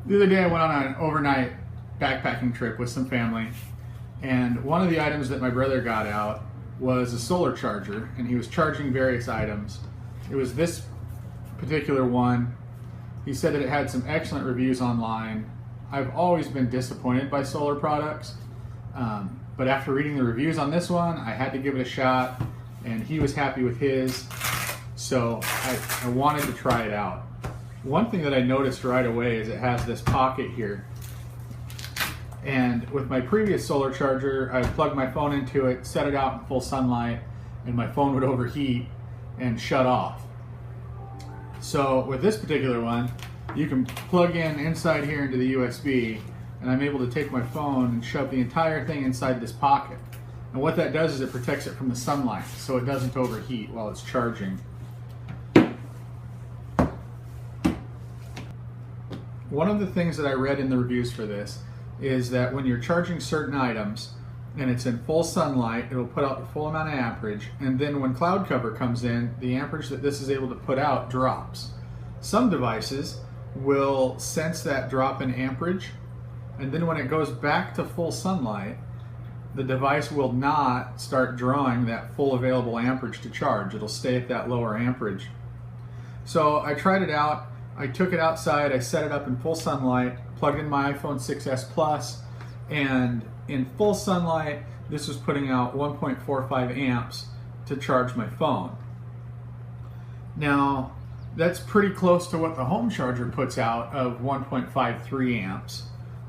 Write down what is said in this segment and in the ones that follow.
The other day I went on an overnight backpacking trip with some family, and one of the items that my brother got out was a solar charger, and he was charging various items. It was this particular one. He said that it had some excellent reviews online. I've always been disappointed by solar products, but after reading the reviews on this one, I had to give it a shot, and he was happy with his, so I wanted to try it out. One thing that I noticed right away is it has this pocket here. And with my previous solar charger, I would plug my phone into it, set it out in full sunlight, and my phone would overheat and shut off. So with this particular one, you can plug in inside here into the USB, and I'm able to take my phone and shove the entire thing inside this pocket. And what that does is it protects it from the sunlight, so it doesn't overheat while it's charging. One of the things that I read in the reviews for this is that when you're charging certain items and it's in full sunlight, it'll put out the full amount of amperage, and then when cloud cover comes in, the amperage that this is able to put out drops. Some devices will sense that drop in amperage, and then when it goes back to full sunlight, the device will not start drawing that full available amperage to charge. It'll stay at that lower amperage. So I tried it out. I took it outside, I set it up in full sunlight, plugged in my iPhone 6s Plus, and in full sunlight, this was putting out 1.45 amps to charge my phone. Now, that's pretty close to what the home charger puts out of 1.53 amps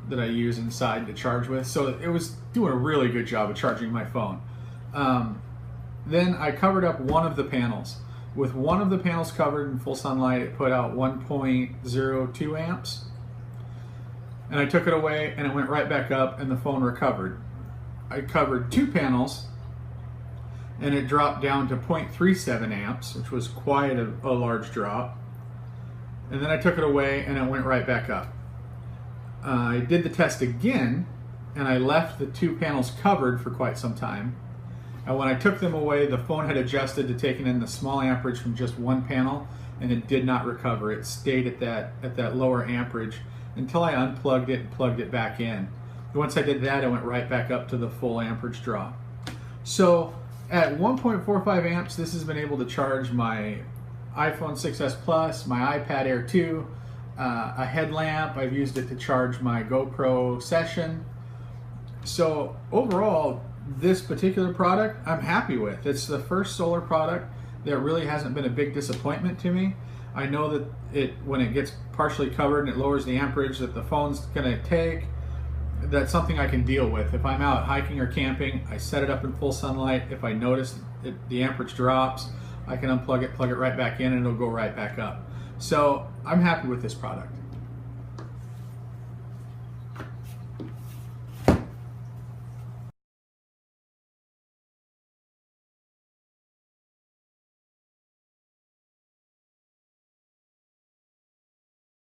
that I use inside to charge with, so it was doing a really good job of charging my phone. Then I covered up one of the panels. With one of the panels covered in full sunlight, it put out 1.02 amps. And I took it away and it went right back up and the phone recovered. I covered two panels and it dropped down to 0.37 amps, which was quite a large drop. And then I took it away and it went right back up. I did the test again and I left the two panels covered for quite some time. And when I took them away, the phone had adjusted to taking in the small amperage from just one panel, and it did not recover. It stayed at that lower amperage until I unplugged it and plugged it back in. Once I did that, it went right back up to the full amperage drop. So at 1.45 amps, this has been able to charge my iPhone 6s Plus, my iPad Air 2, a headlamp. I've used it to charge my GoPro Session. So overall, this particular product I'm happy with. It's the first solar product that really hasn't been a big disappointment to me. I know that when it gets partially covered and it lowers the amperage that the phone's gonna take, that's something I can deal with. If I'm out hiking or camping, I set it up in full sunlight. If I notice the amperage drops, I can unplug it, plug it right back in, and it'll go right back up. So I'm happy with this product.